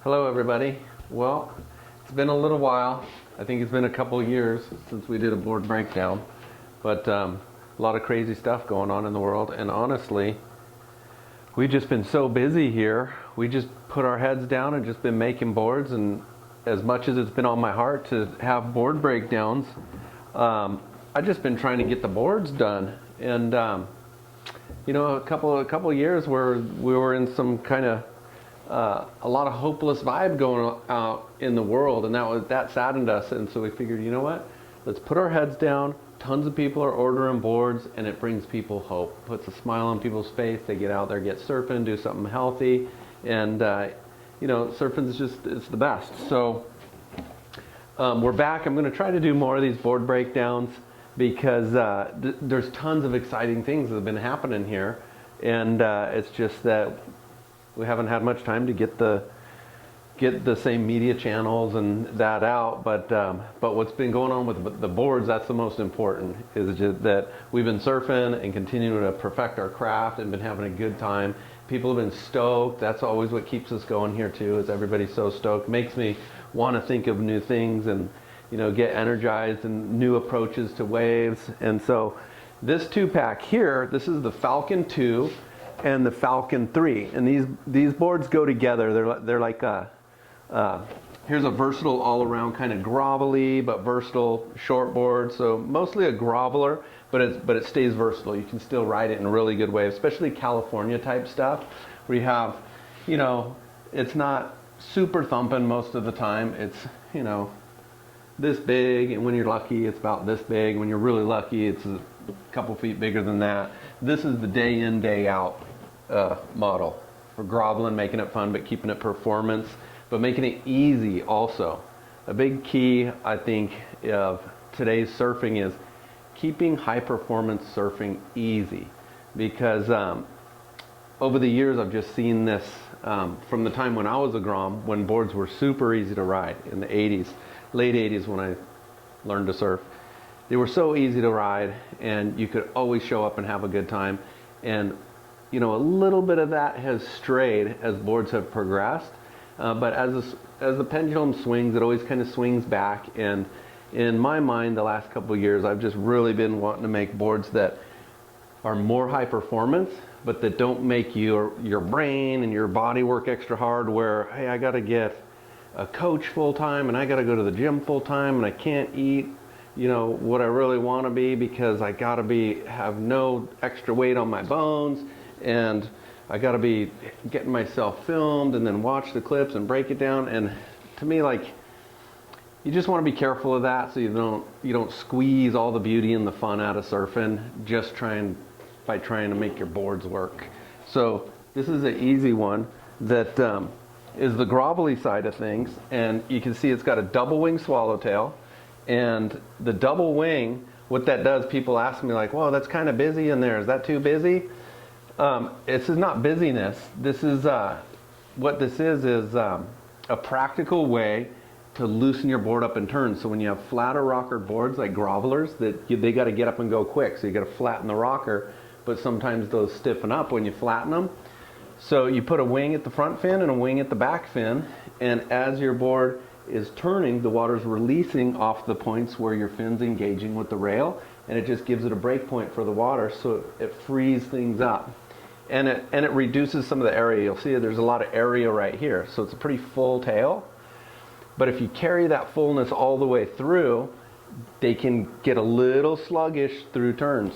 Hello everybody. Well, it's been a little while. I think it's been a couple of years since we did a board breakdown, but a lot of crazy stuff going on in the world, and honestly, we've just been so busy here. We just put our heads down and just been making boards, and as much as it's been on my heart to have board breakdowns, I've just been trying to get the boards done. And you know, a couple of years where we were in some kind of a lot of hopeless vibe going out in the world, and that saddened us. And so we figured, you know what? Let's put our heads down. Tons of people are ordering boards, and it brings people hope. Puts a smile on people's face. They get out there, get surfing, do something healthy, and you know, surfing is just—it's the best. So we're back. I'm going to try to do more of these board breakdowns because there's tons of exciting things that have been happening here, and it's just that we haven't had much time to get the same media channels and that out, but what's been going on with the boards, that's the most important, is just that we've been surfing and continuing to perfect our craft and been having a good time. People have been stoked. That's always what keeps us going here too, is everybody's so stoked. Makes me want to think of new things and, you know, get energized and new approaches to waves. And so this 2-pack here, this is the Falcon 2 and the Falcon 3, and these boards go together. They're like here's a versatile all-around kind of grovelly but versatile shortboard. So mostly a groveler, but it stays versatile. You can still ride it in a really good way, especially California type stuff where you have, you know, it's not super thumping most of the time. It's, you know, this big, and when you're lucky it's about this big. When you're really lucky it's a couple feet bigger than that. This is the day in, day out model for groveling, making it fun but keeping it performance, but making it easy also. A big key, I think, of today's surfing is keeping high performance surfing easy, because over the years I've just seen this from the time when I was a grom, when boards were super easy to ride in the 80s, late 80s when I learned to surf. They were so easy to ride and you could always show up and have a good time. And you know, a little bit of that has strayed as boards have progressed, but as the pendulum swings, it always kind of swings back. And in my mind, the last couple of years, I've just really been wanting to make boards that are more high performance, but that don't make your brain and your body work extra hard, where, hey, I got to get a coach full time and I got to go to the gym full time and I can't eat, you know, what I really want to be because I got to have no extra weight on my bones. And I got to be getting myself filmed and then watch the clips and break it down. And to me, like, you just want to be careful of that, so you don't squeeze all the beauty and the fun out of surfing just by trying to make your boards work. So this is an easy one that is the grovelly side of things, and you can see it's got a double wing swallowtail. And the double wing, what that does, people ask me like, "Whoa, that's kind of busy in there. Is that too busy?" This is not busyness. This is what this is a practical way to loosen your board up in turns. So when you have flatter rocker boards like grovelers, they got to get up and go quick. So you got to flatten the rocker, but sometimes those stiffen up when you flatten them. So you put a wing at the front fin and a wing at the back fin, and as your board is turning, the water's releasing off the points where your fin's engaging with the rail, and it just gives it a break point for the water, so it frees things up. And it reduces some of the area. You'll see there's a lot of area right here. So it's a pretty full tail. But if you carry that fullness all the way through, they can get a little sluggish through turns.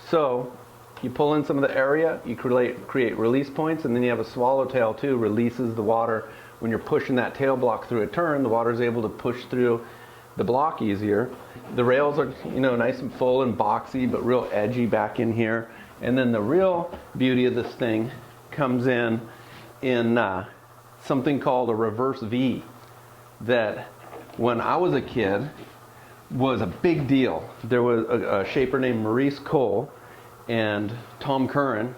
So you pull in some of the area, you create release points, and then you have a swallowtail too, releases the water. When you're pushing that tail block through a turn, the water is able to push through the block easier. The rails are, you know, nice and full and boxy, but real edgy back in here. And then the real beauty of this thing comes in something called a reverse Vee, that when I was a kid was a big deal. There was a shaper named Maurice Cole and Tom Curran,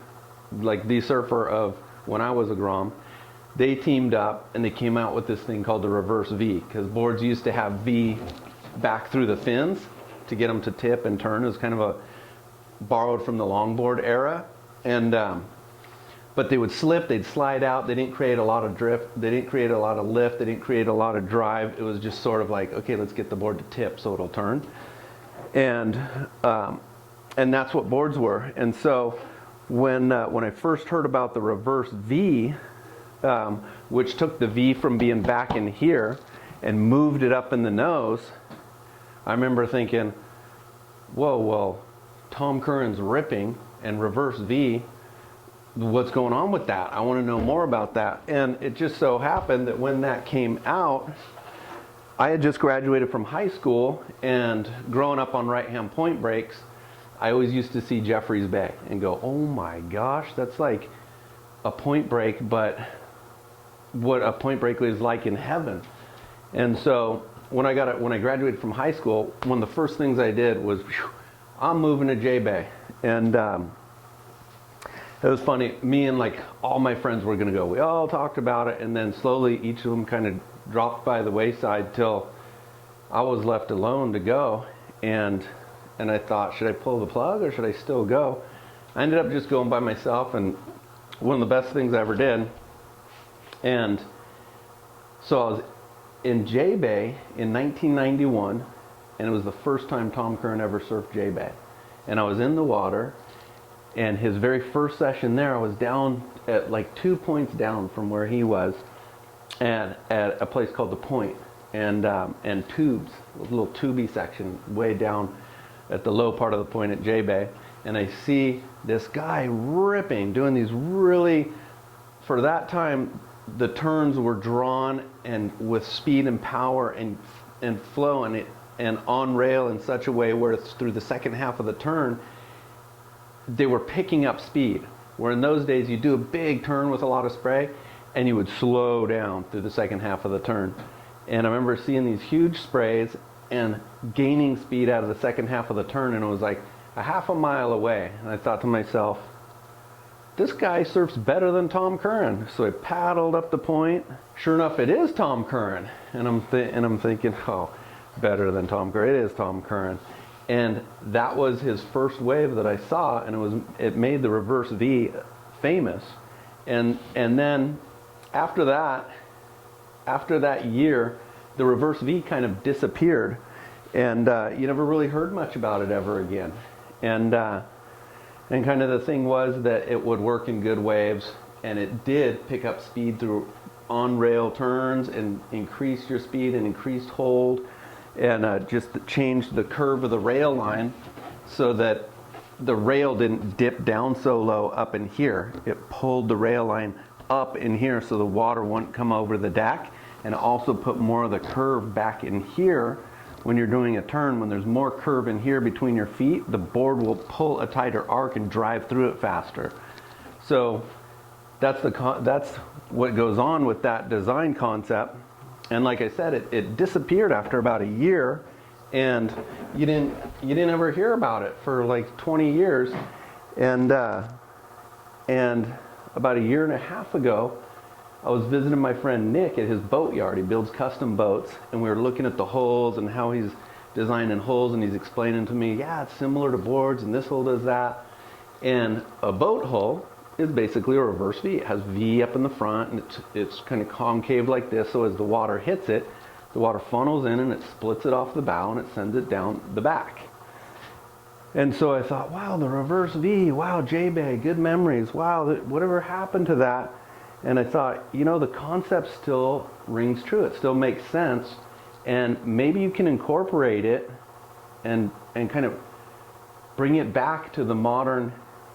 like the surfer of when I was a grom. They teamed up and they came out with this thing called the reverse Vee, because boards used to have V back through the fins to get them to tip and turn. It was kind of a borrowed from the longboard era. And but they would slip, they'd slide out. They didn't create a lot of drift, they didn't create a lot of lift, they didn't create a lot of drive. It was just sort of like, okay, let's get the board to tip so it'll turn. And that's what boards were. And so when I first heard about the reverse Vee, which took the V from being back in here and moved it up in the nose, I remember thinking, whoa, well, Tom Curren's ripping and reverse Vee, what's going on with that? I want to know more about that. And it just so happened that when that came out, I had just graduated from high school, and growing up on right-hand point breaks, I always used to see Jeffreys Bay and go, oh my gosh, that's like a point break, but what a point break is like in heaven. And so when I graduated from high school, one of the first things I did was, I'm moving to J Bay. And it was funny, me and like all my friends were gonna go. We all talked about it, and then slowly each of them kind of dropped by the wayside till I was left alone to go. And I thought, should I pull the plug or should I still go? I ended up just going by myself, and one of the best things I ever did. And so I was in J Bay in 1991, and it was the first time Tom Curren ever surfed J Bay. And I was in the water, and his very first session there, I was down at like 2 points down from where he was, and at a place called The Point, and tubes, a little tubey section way down at the low part of the point at J Bay. And I see this guy ripping, doing these really, for that time, the turns were drawn and with speed and power and flow, and on rail in such a way where it's through the second half of the turn, they were picking up speed. Where in those days you do a big turn with a lot of spray and you would slow down through the second half of the turn. And I remember seeing these huge sprays and gaining speed out of the second half of the turn, and it was like a half a mile away. And I thought to myself, this guy surfs better than Tom Curren. So I paddled up the point. Sure enough, it is Tom Curren. And I'm thinking, oh, better than Tom Curren. It is Tom Curren. And that was his first wave that I saw, and it made the reverse Vee famous. And then after that year, the reverse Vee kind of disappeared, and you never really heard much about it ever again. And kind of the thing was that it would work in good waves, and it did pick up speed through on-rail turns and increase your speed and increased hold, and just changed the curve of the rail line so that the rail didn't dip down so low up in here. It pulled the rail line up in here so the water wouldn't come over the deck, and also put more of the curve back in here. When you're doing a turn, when there's more curve in here between your feet, the board will pull a tighter arc and drive through it faster. So that's what goes on with that design concept. And like I said, it disappeared after about a year, and you didn't ever hear about it for like 20 years. And about a year and a half ago, I was visiting my friend Nick at his boat yard. He builds custom boats, and we were looking at the holes and how he's designing holes, and he's explaining to me, yeah, it's similar to boards, and this hole does that. And a boat hull is basically a reverse Vee. It has V up in the front, and it's kind of concave like this, so as the water hits it, the water funnels in and it splits it off the bow and it sends it down the back. And so I thought, wow, the reverse Vee, wow, J Bay, good memories, wow, whatever happened to that? And I thought, you know, the concept still rings true. It still makes sense. And maybe you can incorporate it and kind of bring it back to the modern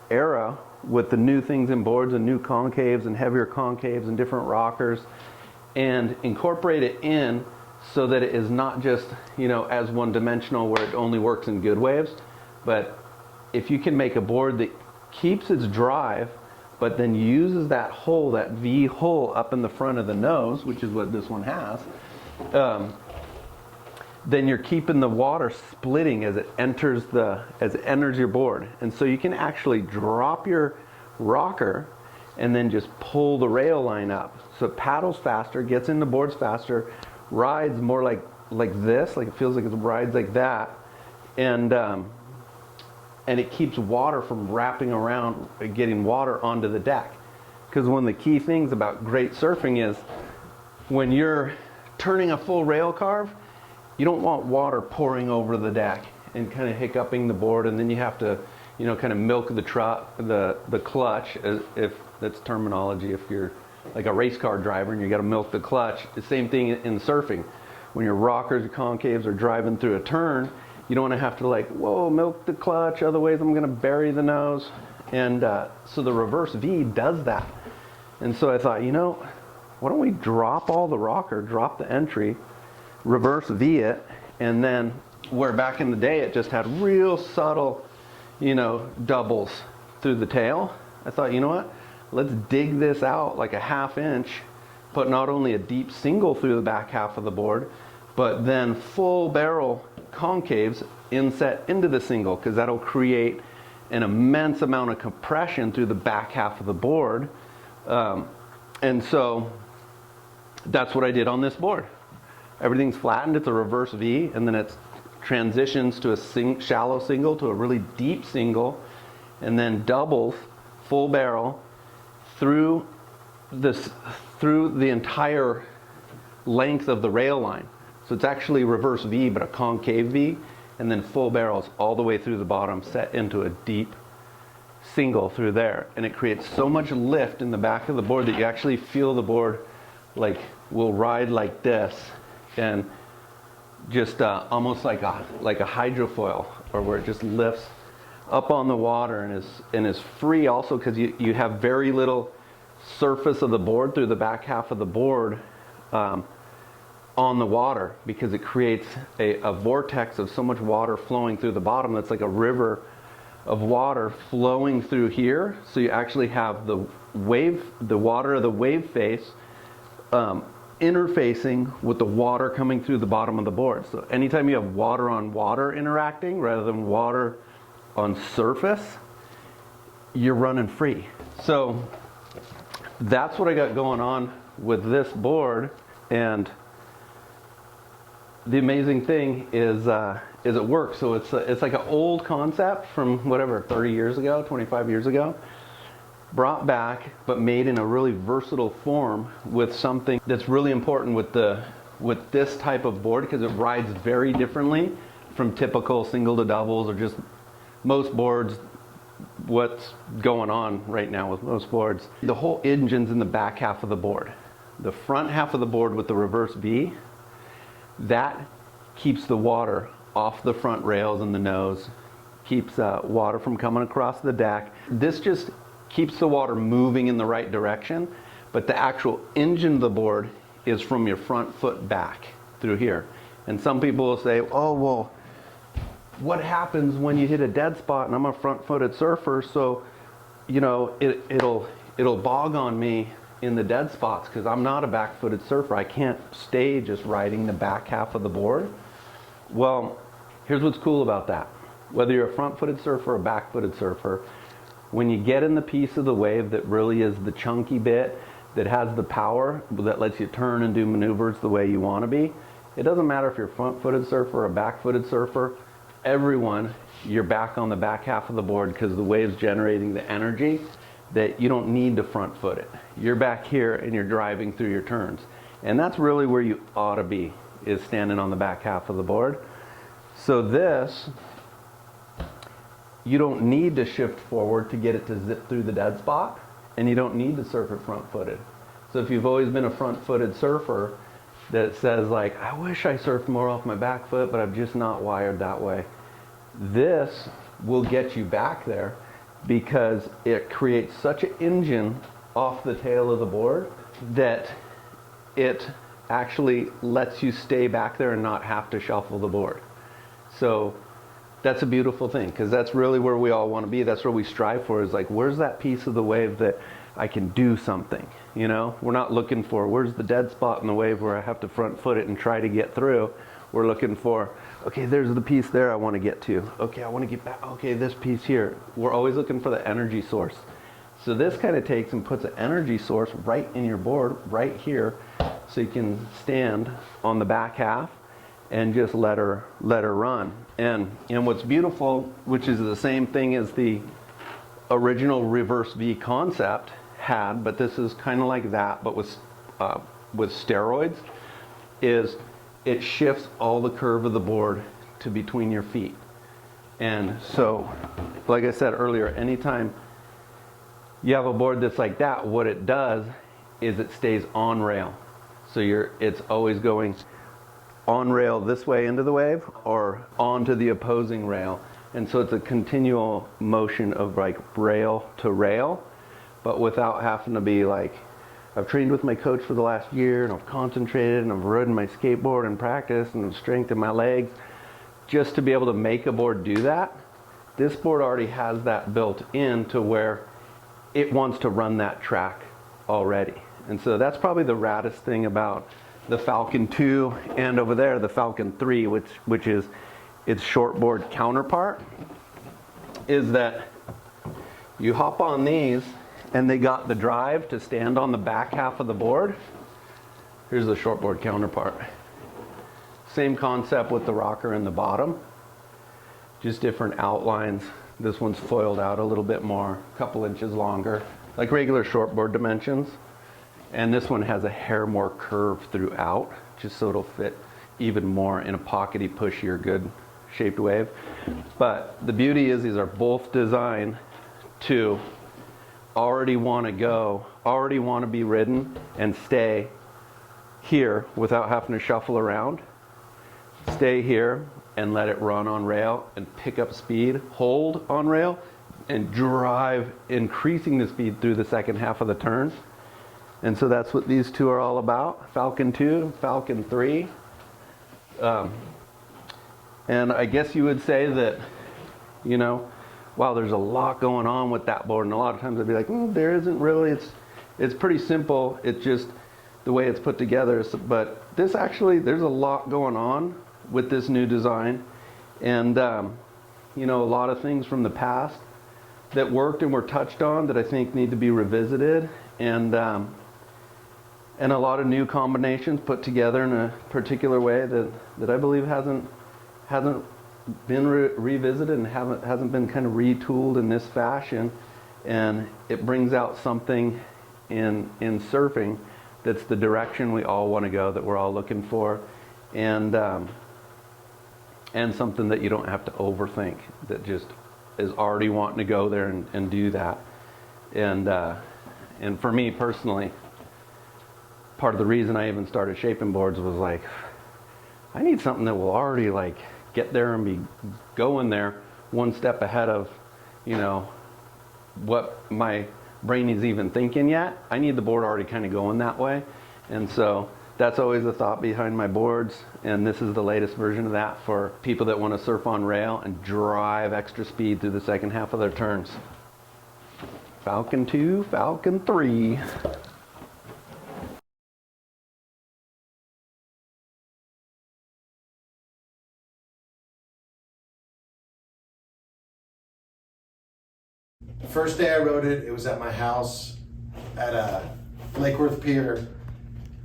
era with the new things in boards and new concaves and heavier concaves and different rockers, and incorporate it in so that it is not just, you know, as one-dimensional where it only works in good waves. But if you can make a board that keeps its drive, but then uses that hole, that V hole up in the front of the nose, which is what this one has, then you're keeping the water splitting as it enters your board. And so you can actually drop your rocker and then just pull the rail line up. So it paddles faster, gets into boards faster, rides more like this, like it feels like it rides like that. And it keeps water from wrapping around, getting water onto the deck. Because one of the key things about great surfing is when you're turning a full rail carve, you don't want water pouring over the deck and kind of hiccuping the board, and then you have to, you know, kind of milk the clutch, if that's terminology, if you're like a race car driver and you got to milk the clutch. The same thing in surfing. When your rockers or concaves are driving through a turn, you don't want to have to like, whoa, milk the clutch, otherwise I'm going to bury the nose. And so the Reverse Vee does that. And so I thought, you know, why don't we drop all the rocker, drop the entry, Reverse Vee it, and then where back in the day it just had real subtle, you know, doubles through the tail. I thought, you know what, let's dig this out like a 1/2 inch, put not only a deep single through the back half of the board, but then full barrel concaves inset into the single, because that'll create an immense amount of compression through the back half of the board. And so that's what I did on this board. Everything's flattened, it's a Reverse Vee, and then it transitions to a shallow single to a really deep single, and then doubles full barrel through the entire length of the rail line. So it's actually Reverse Vee, but a concave V, and then full barrels all the way through the bottom, set into a deep single through there. And it creates so much lift in the back of the board that you actually feel the board like will ride like this, and just almost like a hydrofoil, or where it just lifts up on the water and is free also, because you have very little surface of the board through the back half of the board on the water, because it creates a vortex of so much water flowing through the bottom that's like a river of water flowing through here. So you actually have the water of the wave face interfacing with the water coming through the bottom of the board. So anytime you have water on water interacting rather than water on surface, you're running free. So that's what I got going on with this board. And the amazing thing is it works. So it's like an old concept from whatever, 30 years ago, 25 years ago, brought back, but made in a really versatile form with something that's really important with this type of board, because it rides very differently from typical single to doubles, or just most boards. What's going on right now with most boards, the whole engine's in the back half of the board. The front half of the board with the Reverse Vee, that keeps the water off the front rails and the nose, keeps water from coming across the deck. This just keeps the water moving in the right direction, but the actual engine of the board is from your front foot back through here. And some people will say, oh, well, what happens when you hit a dead spot? And I'm a front-footed surfer, so you know it'll bog on me in the dead spots, because I'm not a back-footed surfer. I can't stay just riding the back half of the board. Well, here's what's cool about that. Whether you're a front-footed surfer or a back-footed surfer, when you get in the piece of the wave that really is the chunky bit, that has the power, that lets you turn and do maneuvers the way you want to be, it doesn't matter if you're a front-footed surfer or a back-footed surfer. Everyone, you're back on the back half of the board, because the wave's generating the energy that you don't need to front foot it. You're back here and you're driving through your turns. And that's really where you ought to be, is standing on the back half of the board. So this, you don't need to shift forward to get it to zip through the dead spot, and you don't need to surf it front footed. So if you've always been a front footed surfer that says like, I wish I surfed more off my back foot, but I'm just not wired that way, this will get you back there, because it creates such an engine off the tail of the board that it actually lets you stay back there and not have to shuffle the board. So that's a beautiful thing, because that's really where we all want to be. That's where we strive for, is like, where's that piece of the wave that I can do something? You know, we're not looking for where's the dead spot in the wave where I have to front foot it and try to get through. We're looking for, okay, there's the piece there I want to get to. Okay, I want to get back. Okay, this piece here. We're always looking for the energy source. So this kind of takes and puts an energy source right in your board, right here, so you can stand on the back half and just let her run. And what's beautiful, which is the same thing as the original Reverse Vee concept, had, but this is kind of like that, but with steroids, is it shifts all the curve of the board to between your feet. And so, like I said earlier, anytime you have a board that's like that, what it does is it stays on rail. So it's always going on rail this way into the wave or onto the opposing rail. And so it's a continual motion of like rail to rail, but without having to be like, I've trained with my coach for the last year and I've concentrated and I've ridden my skateboard and practiced and I've strengthened my legs just to be able to make a board do that. This board already has that built in to where it wants to run that track already. And so that's probably the raddest thing about the Falcon 2 and over there the Falcon 3, which is its shortboard counterpart, is that you hop on these and they got the drive to stand on the back half of the board. Here's the shortboard counterpart. Same concept with the rocker in the bottom, just different outlines. This one's foiled out a little bit more, a couple inches longer, like regular shortboard dimensions. And this one has a hair more curve throughout, just so it'll fit even more in a pockety, pushier, good shaped wave. But the beauty is these are both designed to already want to be ridden and stay here without having to shuffle around. Stay here and let it run on rail and pick up speed, hold on rail and drive, increasing the speed through the second half of the turn. And so that's what these two are all about, Falcon 2, Falcon 3. And I guess you would say that, you know, wow, there's a lot going on with that board. And a lot of times I'd be like, there isn't really, it's pretty simple. It's just the way it's put together. But this actually, there's a lot going on with this new design. And, you know, a lot of things from the past that worked and were touched on that I think need to be revisited. And a lot of new combinations put together in a particular way that I believe hasn't been revisited and hasn't been kind of retooled in this fashion. And it brings out something in surfing that's the direction we all want to go, that we're all looking for, and something that you don't have to overthink, that just is already wanting to go there and do that. And for me personally, part of the reason I even started shaping boards was like, I need something that will already like get there and be going there one step ahead of, you know, what my brain is even thinking yet. I need the board already kind of going that way. And so that's always the thought behind my boards. And this is the latest version of that for people that want to surf on rail and drive extra speed through the second half of their turns. Falcon 2, Falcon 3. The first day I rode it, it was at my house at Lake Worth Pier,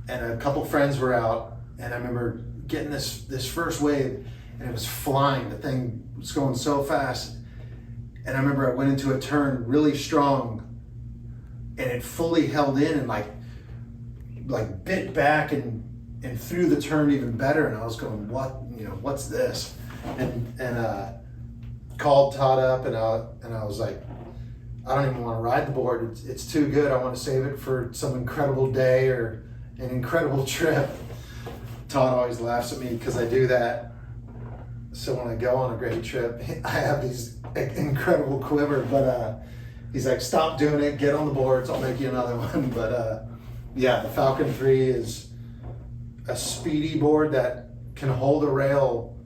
and a couple friends were out, and I remember getting this first wave, and it was flying. The thing was going so fast, and I remember I went into a turn really strong, and it fully held in and like bit back and threw the turn even better, and I was going, what's this? And called Todd up, and I was like, I don't even want to ride the board. It's too good. I want to save it for some incredible day or an incredible trip. Todd always laughs at me because I do that. So when I go on a great trip, I have these incredible quiver, but he's like, stop doing it, get on the boards, I'll make you another one. But yeah, the Falcon 3 is a speedy board that can hold a rail,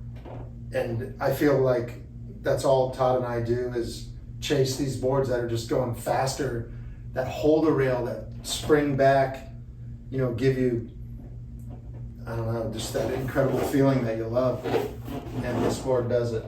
and I feel like that's all Todd and I do is chase these boards that are just going faster, that hold a rail, that spring back, you know, give you, I don't know, just that incredible feeling that you love. And this board does it.